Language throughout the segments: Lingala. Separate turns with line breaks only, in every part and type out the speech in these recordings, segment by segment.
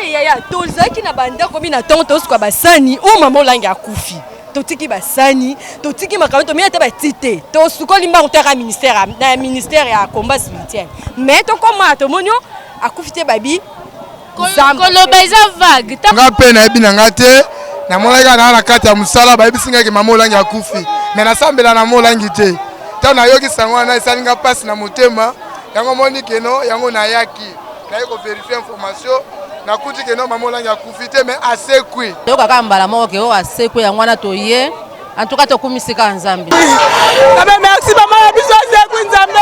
yaya tozaki na banda komi na tongo tosuka basani o mama olangi akufi totiki basani totiki makambo to mina te batite tosukoli mbango te ka ministère ya combat spirituel mais to koma to monyo akufi te babi
koloba eza vague
nga pe na yebi na nga te na molaka na kati ya musala bayebi singaki mama olangi akufi mais nasambela na molangi te to na yoki sango na esalinga pasi na motema yango moni keno yango na yaki na yeko vérifier information na kuti keno mama olangi akufi te mais asekwi
yoka ka mbala moko ke o asekwi yango na toye en tout cas to kumisika nzambe
merci maman biso asekwi nzambe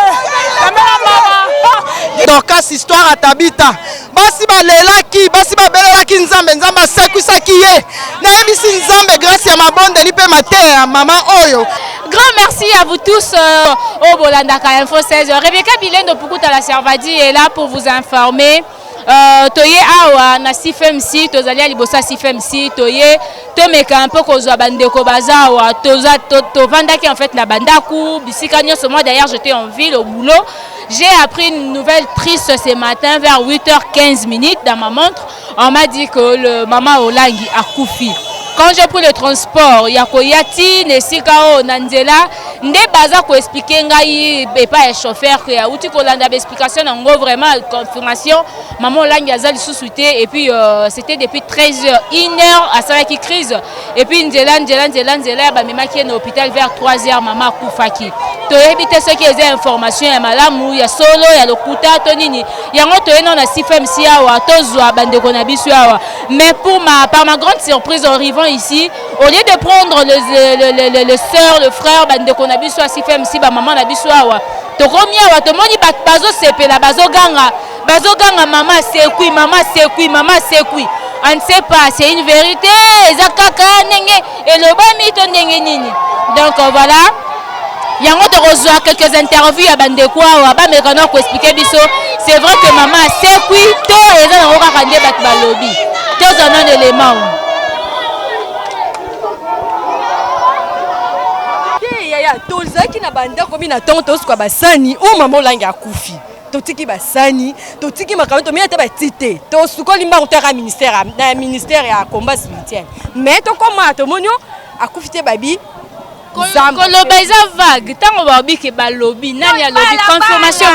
dans cas histoire à Tabita basi balelaki basi babelelaki nzambe nzambe asekwisaki ye na yebisi nzambe grâce ya mabondeli pe mater maman oyo.
Grand merci à vous tous au Bolandaka Info 16. Rebecca Bilendo Pukuta la Servadi est là pour vous informer. Toye awa na CFMC tozalia libosa CFMC toye tomeka un peu kozwa bandeko bazawa to vandaki en fait na bandaku bisika nyonso. Moi d'ailleurs j'étais en ville au boulot. J'ai appris une nouvelle triste ce matin vers 8h15 dans ma montre. On m'a dit que le maman Olangi a koufi. Quand j'ai pris le transport, Yakoyati, Nesikao, Nandela, nde baza ko expliquer ngai et pas un chauffeur que a outi ko landa explication en gros vraiment confirmation maman Olangi azali sous-souté et puis c'était depuis 13h 1h à ça qui crise et puis Ndela ba memaki na hôpital vers 3h maman Koufaki. To éviter ce qui est information ya malamu ya solo ya lokuta to nini yango to eno na CFMC awa to zwa bandeko na biso awa mais par ma grande surprise en arrivant ici au lieu de prendre le sœur le frère bandeko na biso a CFMC ba maman na biso awa to komi awa to moni bazo sepela bazo ganga maman sekui on ne sait pas c'est une vérité ezakaka nenge elobami to ndenge nini donc voilà. Yango de rejoindre quelques interviews à bandeko awa ba mekana ko expliquer biso c'est vrai que maman sekui to eza na roka kande bat balobi to zana élément.
Tozaki na banda komi na tongo tosuka basani o mama olangi akufi totiki basani totiki makambo to mina te batite tosukoli mbango te ka ministère ya combat spirituel mais to koma to monyo akufi te babi
koloba eza vague tango babiki balobi nani alobi confirmation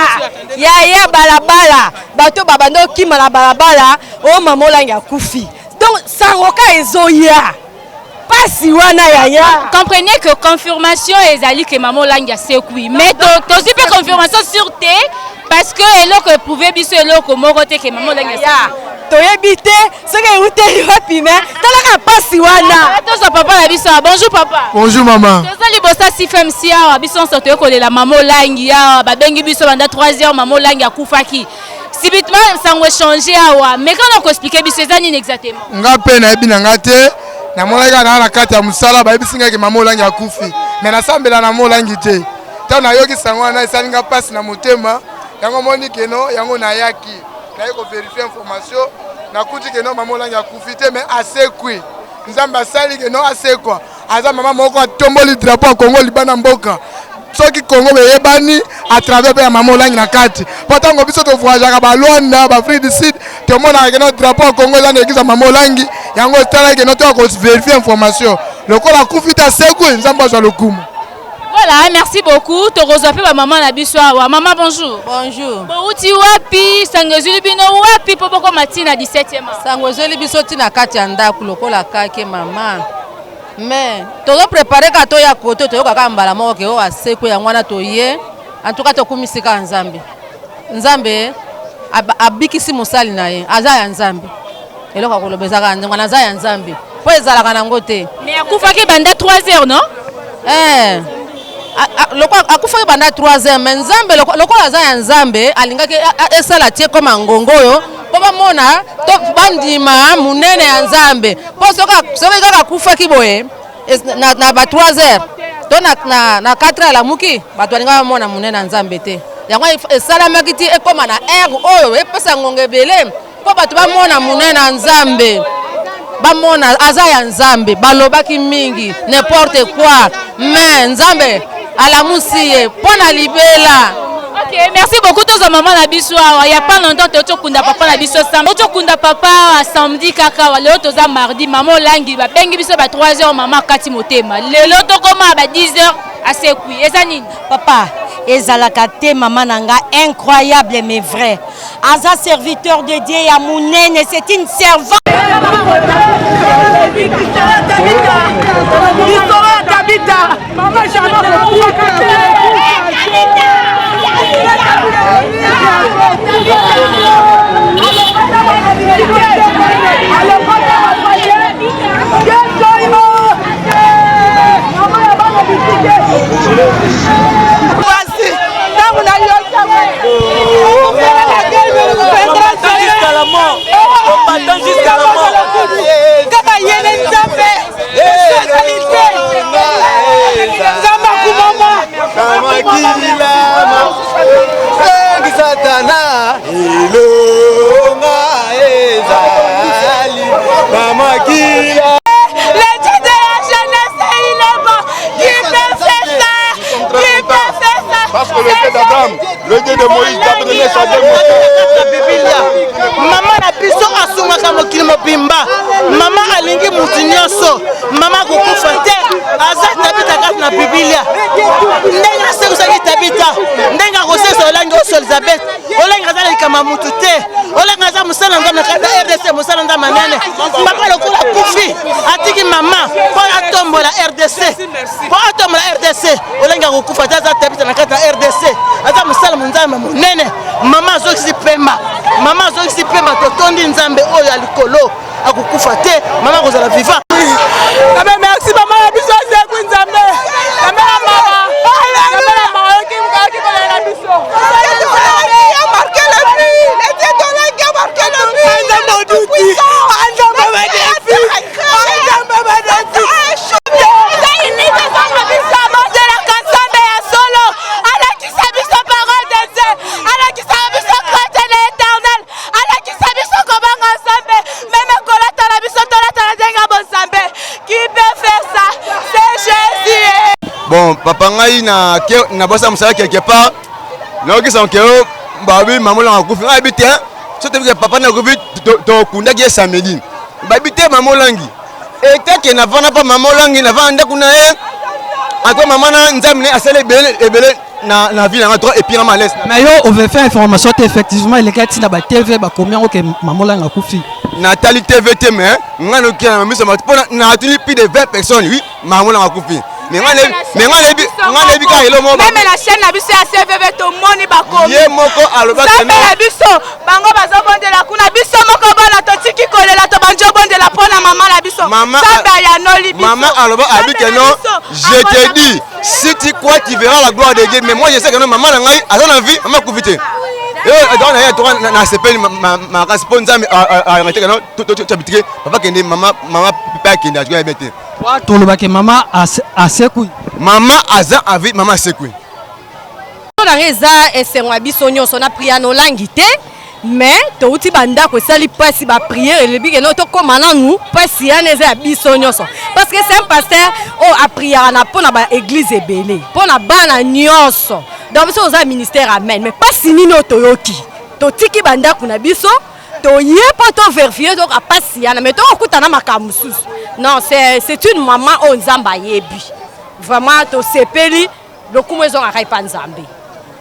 ya balabala bato babando kima na balabala o mama olangi akufi donc sangoka ezoya.
Comprenez que confirmation ezali que maman Olangi a sekui mais to super confirmation sur te parce que eloko pouvait biso eloko moko te que maman Olangi a
to yebite ce que uteli wapi mais talaka pasi wana
to sa papa la biso. Bonjour papa.
Bonjour maman.
To sali bossa CFMC awa biso sorte ko la maman Olangi awa ba bengi biso banda 3h maman Olangi akufaki subitement ça va changer awa mais quand on expliquer biso ezani exactement
nga pe na yebi na nga te na molaka na kati ya musala bayebi singaki mama olangi akufi mais nasambela na molangi te to na yoki sango na esalinga pasi na motema yango moni keno yango na yaki na yeko vérifier information na kuti keno mama olangi akufi te mais asekwi nzamba asali keno asekwa aza mama moko atomboli drapeau ya Congo libana mboka soki Congo beyebani à travers pe mama olangi na kati potango biso to voyagaka ba Luanda ba Afrique du Sud te mona keno drapeau ya Congo za nekiza mama olangi yango tala keno to ko vérifier information lokola kufita seku nzamba za lokumu.
Voilà, merci beaucoup. To rezoape ba maman na biso awa. Maman bonjour.
Bonjour.
Bouti wapi sangezuli bino wapi popoko matina 17e.
Sangezuli biso tina kati ya ndaku lokola kake mama. Mais tozo préparer ka to ya koto to yoka mbala moko ke o asekwe ya mwana to ye en tout cas to kumisika nzambe. Nzambe abikisi musali na ye aza ya nzambe. Eloko kolobeza ka mwana aza ya nzambe. Po ezala kana ngote.
Mais akufaki banda 3h non?
Akufaki banda 3h mais nzambe lokola aza ya nzambe alingaki esala tie koma ngongoyo po bamona to bandima munene ya nzambe po soka kaka kufaki boye na ba 3h to na 4h la muki bato alinga bamona munene ya nzambe te yango esalamaki ti ekoma na air oyo epesa ngonge ebele po bato bamona munene ya nzambe bamona aza ya nzambe balobaki mingi n'importe quoi mais nzambe alamusi ye pona libela.
Ok, merci beaucoup tous maman na biso. Il y a pas longtemps tu kunda papa na biso samedi. Tu kunda papa samedi kaka wale to za mardi maman langi ba bengi biso ba 3h maman kati motema. Lelo to koma ba 10h assez kui. Eza nini? Papa, ezalaka te maman nanga incroyable mais vrai. Aza serviteur de Dieu ya munene, c'est une servante.
Maman jusqu'à la mort.
Parce que le Dieu d'Abraham, le Dieu de Moïse, d'Abraham, ça
Maman na biso asungaka mokili mobimba. Maman alingi mutu nyonso. Maman kokufa te. Aza Tabita kati na Biblia. Ndenge asekosaki Tabita. Ndenge akosekisa olangi oso Elizabeth. Olangi aza likama mutu te. Olangi aza mosala nzambe na kati ya RDC mosala nzambe manene. Papa lokola kufi atiki mama po atombola RDC. Po atombola RDC. Olangi akokufa te aza Tabita na kati ya RDC. Aza mosala nzambe monene. Mama azokisi pemba. Mama azokisi pemba totondi nzambe oyo ya likolo akukufa te. Mama kozala vivant.
Merci maman la biso zeku nzambe. Mama qui la biso. A marqué le prix. Les dieux de l'ange a marqué le prix. Nzambe duti. Nzambe bedefi. Nzambe bedefi.
Bon, papa ngai na bossa musala quelque part. Na okisa nkeo babi maman la kufi ngai bité. Sote que papa na kufi to kunda ki samedi. Babi te maman langi. Et que na vana pas maman langi na vanda kuna e. Ako maman na nzamne asale belé na ville na droit et puis na malaise.
Mais yo on veut faire information effectivement il est na ba TV ba combien que maman langi kufi.
Nathalie TVT mais ngano ki na miso matpona na tuni plus de 20 personnes oui maman langi kufi. Même la chaîne na biso ya CVV to moni ba komi ye moko aloba que non la biso bango bazo bondela kuna biso moko bana to tiki kolela to banjo bondela pona maman la biso samba ya noli biso maman aloba abi que non je te dis si tu crois tu verras la gloire de Dieu mais moi je sais que non maman ngai a na vie maman kufite donc na to na sepeli ma responsa arrêter que non tu habitué papa kende maman papa kende a jouer bête
to lo ba que maman asekui
maman aza avi maman asekui
na eza esengwa biso nyonso na prière no langi te mais to uti banda ko sali pasi ba prière le bige no to koma na nous pasi ya neza biso nyonso parce que c'est un pasteur a prière na pona ba église ebele pona bana nyonso donc biso oza ministère amen mais pasi nino to yoki to tiki banda kuna biso to yepa to vérifier donc a pasi ya na mais to okutana makamususu non c'est une maman o nzamba yebi vraiment to sepeli lokumu ezo ngakai pa nzambe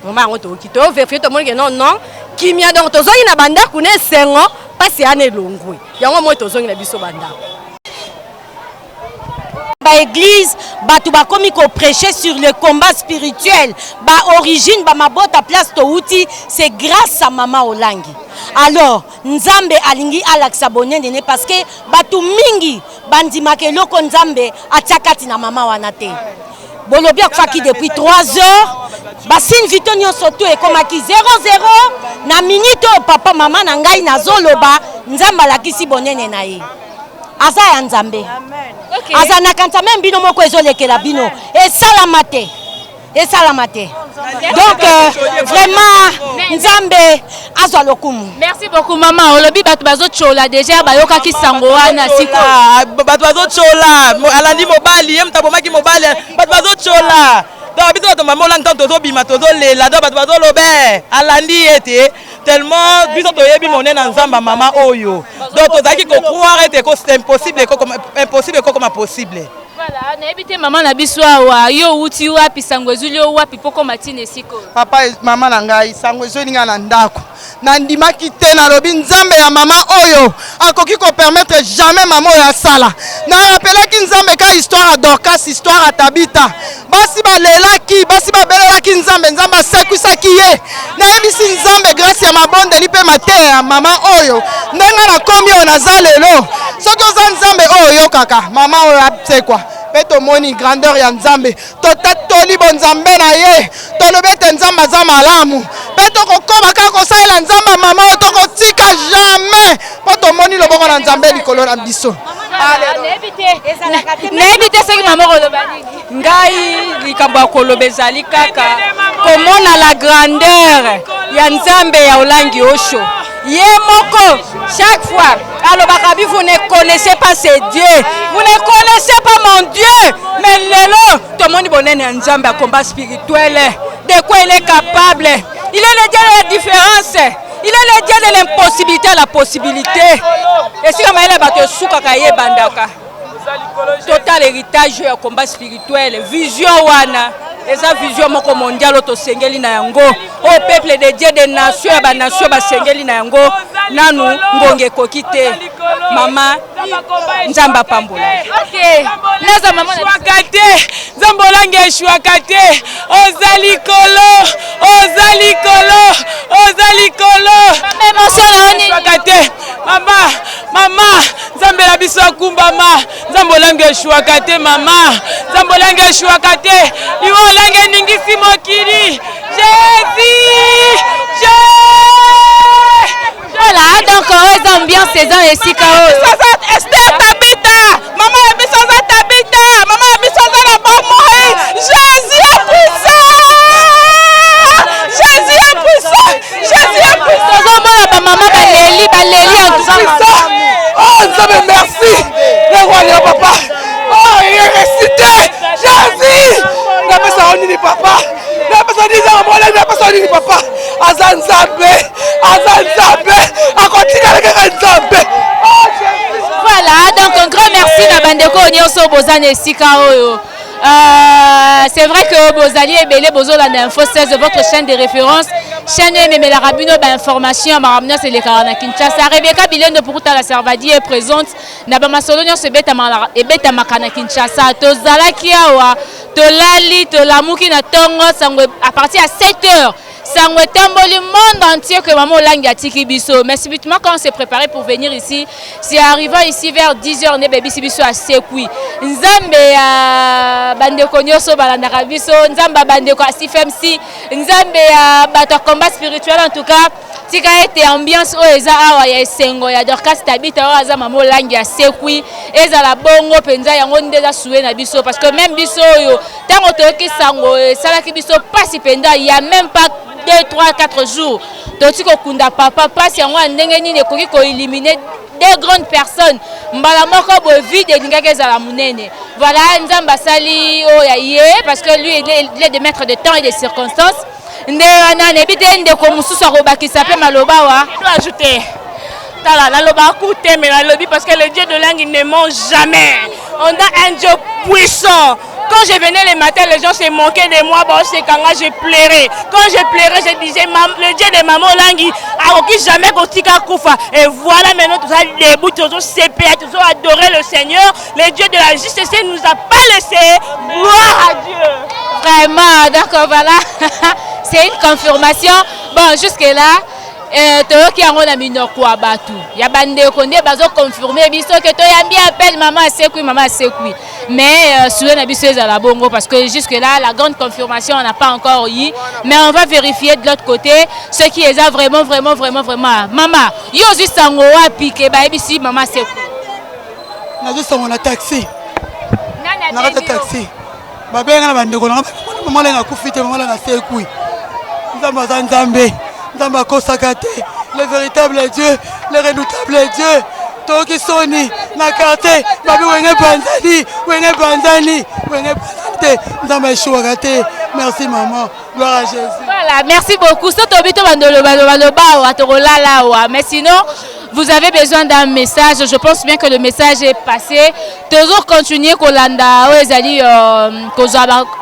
vraiment ngo to kito vérifier to moni que non kimia donc to zongi na banda kuna sengo pasi ane longwe yango mo to zongi na biso banda
ba église batu ba komi ko prêcher sur le combat spirituel ba origine ba mabota place to uti c'est grâce à maman Olangi. Alors nzambe alingi alaksa bonene parce que batu mingi bandima ke loko nzambe atakati na mama wana te bolobi akfaki depuis 3 heures basine vito nyonso to ekomaki 0-0 na minute papa mama na ngai nazoloba nzambe alakisi bonene na ye aza ya nzambe aza na kanta même bino moko ezolekela bino esalama te donc vraiment nzambe azwa lokumu. Merci beaucoup maman olobi bato bazo chola déjà bayoka ki sango wana siko
bato bazo chola alandi mobali ye mtabomaki mobali bato bazo chola donc biso to mama olangi tozo bima tozo lela donc bato bazo lobe alandi ete tellement biso toyebi monene na nzamba mama oyo donc tozaki ko croire ete ko c'est impossible comme possible.
Voilà, n'habite maman na biso awa yo uti wapi sango ezuli yo wapi poko matine siko.
Papa mama na ngai sango ezoli nga na ndako. Na ndimaki te na lobi nzambe ya mama oyo akoki ko permettre jamais mama oyo asala. Na rappelaki nzambe ka histoire Dorcas, histoire à Tabita. Basi balelaki, basi babelelaki nzambe, nzambe asekwisaki ye. Na yebisi nzambe grâce ya mabonde ni pe mate ya mama oyo. Ndenga na kombi oyo naza lelo. Soki oza nzambe oyo kaka, mama oyo asekwa. Pe tomoni grandeur ya nzambe totatoli bonzambe na ye tolobete nzambe aza malamu pe tokokoma kaka kosalela nzambe mama oyo tokotika jamais po tomoni loboko na nzambe likolo na biso.
Nayebite soki mama koloba nini
ngai likambo ya koloba ezali kaka komona la grandeur ya nzambe ya olangi osho ye moko chaque fois alobaka bi vous ne connaissez pas ce Dieu, vous ne connaissez pas mon Dieu, mais lelo tomoni bonene ya nzambe ya combat spirituel de quoi il est capable. Il est le Dieu de la différence, il est le Dieu de l'impossibilité à la possibilité. Et si comme elle bato sukaka ye bandaka total héritage ya combat spirituel vision wana eza vision moko mondial to sengeli na yango au peuple de Dieu des nations ba nation ba sengeli na yango nanu ngonge kokite mama nzamba pambola.
OK naza mama na
wakate zambolange shwakate ozali kolo
même solo ni
shwakate mama nzambela biso akumbama zambolange shwakate mama zambolange shwakate iwolange ningisi mokili Jésus.
Voilà, donc aux ambiance saison et sika
Esther Tabita, maman biso za Tabita, maman biso za la bomoi. Jésus est puissant.
Maman baleli en tout cas.
Oh Nzambe merci. Le roi le papa. Oh il est ressuscité. Jésus. La personne ni papa. La personne dit la personne ni papa. Azan Nzambe. A continuer avec Nzambe.
Voilà, donc un grand merci na bandeko nyonso bozana esika oyo. C'est vrai que Bozali et Belé Bozolanda Info 16 de votre chaîne de référence. Chaîne Memela Rabino information Maramna c'est les Karana Kinshasa. Rebecca Bilendo pour la Servadi est présente. Nabama Solonio se beta makana Kinshasa. Tozala kiawa, tolali, tolamuki na tongo sango à partir à 7h. Sangwe tamboli monde entier que maman Olangi a tiki biso. Mais subitement quand on s'est préparé pour venir ici, c'est arrivant ici vers 10h ne baby biso à Sekui. Nzambe bandeko nyoso balandaka biso, nzamba bandeko a CFMC, nzambe bato combat spirituel en tout cas. Tika ete ambiance o eza awa ya esengo ya Dorcas Tabita o aza maman Olangi a Sekui, eza la bongo penza yango ndeza soué na biso parce que même biso yo tango toki sango salaki biso pasi penda il y a même pas 2, 3, 4 jours. Donc tu kunda papa passe yango ndenge nini koki ko éliminer des grandes personnes. Mbala moko bo vide ngaka za la munene. Voilà nzamba sali o ya yé parce que lui il est de maître de temps et de circonstances. Nde wana nebite ndeko mususu akobakisa pe maloba wa.
Je dois ajouter. Tala la loba coûte mais la lobby parce que le Dieu de langue ne ment jamais. On a un Dieu puissant. Quand je venais le matin, les gens se moquaient de moi. Bon, c'est quand je pleurais. Quand je pleurais, je disais, le Dieu de maman Olangi a aucun jamais Kotika Koufa. Et voilà maintenant, tout ça, les bouts, toujours CPA, toujours adorer le Seigneur. Le Dieu de la justice ne nous a pas laissé. Gloire à Dieu.
Vraiment, d'accord, voilà. C'est une confirmation. Bon, jusque-là. Toyoki yango na minoko abatu ya bande konde bazo confirmer biso que to yambi appelle maman Sekui mais soué na biso za la bongo parce que jusque là la grande confirmation on n'a pas encore eu mais on va vérifier de l'autre côté ce qui est vraiment maman yo juste sango wapi ke ba ebisi maman Sekui
na juste on a taxi na taxi ba benga na bande ko na maman lenga kufite maman lenga Sekui nzambe Nzamba Kosakate, le véritable Dieu, le redoutable Dieu. Toki Soni, Nakate, Babi Wenge Banzani, Nzamba Shwakate, Merci maman. Gloire à Jésus.
Voilà, merci beaucoup. Mais sinon, vous avez besoin d'un message. Je pense bien que le message est passé. Toujours continuer Kolanda,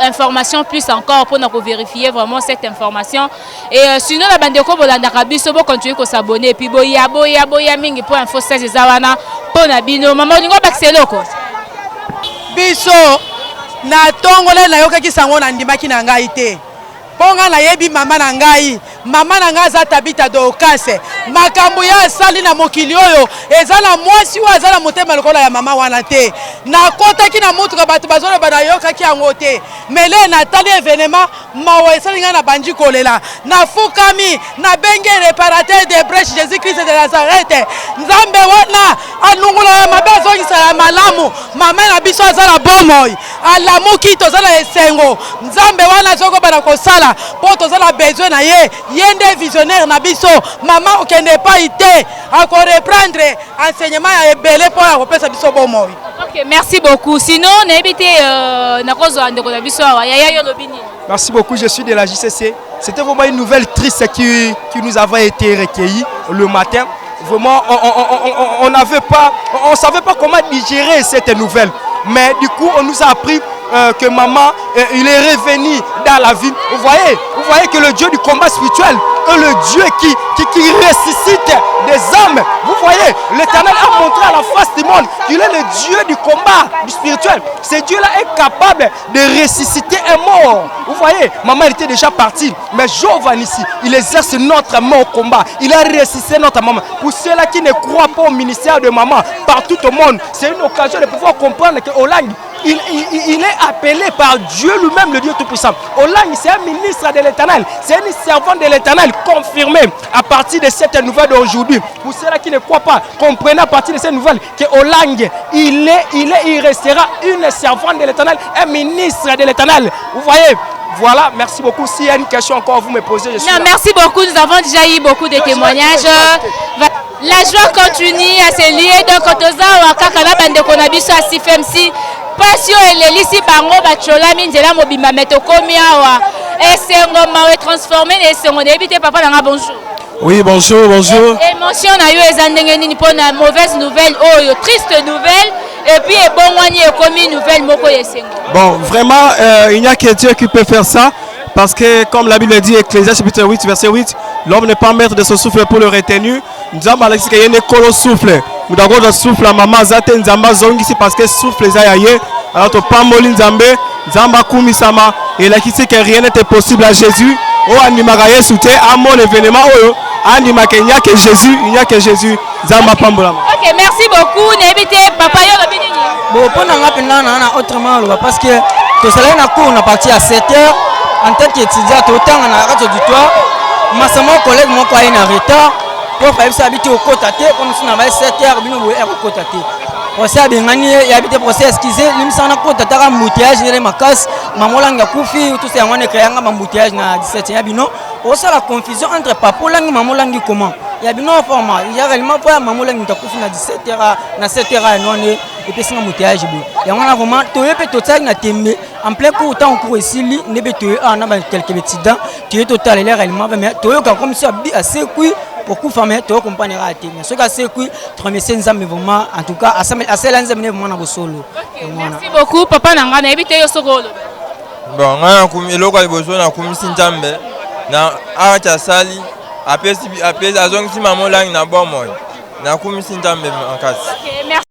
information plus encore pour nous vérifier vraiment cette information. Et sinon, la bande de Kolanda Kabiso, vous continuer à s'abonner. Et puis, boya mingi pour info 16 zawana pour Nabino. Maman, vous avez
biso na tongole na yoka kisango na ndimaki na ngai te ponga na yebi mama na ngai za Tabita Dokase makambo ya asali na mokili oyo ezala mwasi wa azala motema lokola ya mama wana te na kota ki na mutuka batu bazolo bana yoka ki yango te mele na tali événement mawa esalinga na banji kolela na fukami na benge réparateur de brèche Jésus-Christ de Nazareth nzambe wana anungula ya mabezo ya malamu mama na biso azala bomoi alamuki tozala esengo nzambe wana zoko bana kosala po tozala besoin na ye yende visionnaire na biso mama okende pa ite ako reprendre enseignement ya ebele po ya kopesa biso bomoi.
OK, merci beaucoup. Sinon n'habité nakozo ndeko na biso wa yaya yo lobini.
Merci beaucoup, je suis de la JCC. C'était vraiment une nouvelle triste qui nous avait été recueillie le matin. Vraiment, on n'avait pas, on savait pas comment digérer cette nouvelle. Mais du coup, on nous a appris que maman, il est revenu dans la vie. Vous voyez que le Dieu du combat spirituel est le Dieu qui ressuscite des hommes. Vous voyez, l'Éternel a montré à la face du monde qu'il est le Dieu du combat du spirituel. Ce Dieu-là est capable de ressusciter un mort. Vous voyez, maman était déjà partie. Mais Jovan ici, il exerce notre main au combat. Il a ressuscité notre maman. Pour ceux-là qui ne croient pas au ministère de maman, partout au monde, c'est une occasion de pouvoir comprendre que Olang, il est appelé par Dieu lui-même, le Dieu Tout-Puissant. Olang, c'est un ministre de l'Éternel. C'est un servant de l'Éternel confirmé à partir de cette nouvelle d'aujourd'hui. Pour ceux-là qui ne croient pas, comprenez à partir de cette nouvelle que Olang, il restera une servante de l'Éternel, un ministre de l'Éternel. Vous voyez? Voilà, merci beaucoup. S'il y a une question encore, vous me posez. Je suis là.
Merci beaucoup. Nous avons déjà eu beaucoup de témoignages. La joie continue à se lier. Donc, quand on a bande konabiso à CFMC, passion et l'élisi bango bachola minzela mobimba metokomi awa. Et c'est un moment transformé. Et c'est mon début. Papa, bonjour.
Oui, bonjour.
Émotion na yo ezandengeni pour une mauvaise nouvelle, triste nouvelle. Et puis bon moyen comme une nouvelle moko yesengo.
Bon, vraiment, il n'y a que Dieu qui peut faire ça. Parce que, comme la Bible dit, Ecclésiaste chapitre 8, verset 8, l'homme n'est pas maître de son souffle pour le retenir. Nous avons dit qu'il y a un souffle. Nous avons dit souffle à maman, zate nzamba zongi parce que souffle les aïe. Alors, tu pas molin zambé, zamba kumisama. Et là, qui sait que rien n'était possible à Jésus. Oh, animagaye soute à mon événement. Oh, animaka, il n'y a que Jésus, Zamba pambola.
Ok, merci beaucoup. N'hésitez papa yo lobini.
Bon, pour nous autrement, parce que tout cela est cours, on a parti à 7h. En tant qu'étudiant, autant on a raté du toit. Ma collègue, mon collègue en retard. Pour faire ça habiter au côté, comme si on avait 7h, nous voulons au côté. Pour ça, bien gagné, il y a habité procès excusé. Nous sommes en côté, il y a un embouteillage, il y a ma casse, ma molanga koufi, tout ça, on a créé un embouteillage dans 17 bino. Pour ça, la confusion entre papa et maman langue comment? Il y a bien un format. Il y a réellement pas maman langue koufi dans 17h, dans 7h, et puis c'est un embouteillage. Et on a vraiment, tout le monde est total, en plein cours, autant on court ici, on a quelques accidents, tu es total, réellement, mais tu es comme ça, assez cuit. Beaucoup de femmes tu comprends à mais ce cas c'est que remercier nzambe vraiment en tout cas à cela nzambe vraiment na bosolo.
Merci beaucoup papa nanga na ebite yo sokolo.
Bon nga kumi eloko liboso na kumi sinzambe na acha sali apesi azongi mamolangi na bomoy na kumi sinzambe makasi.
OK, merci.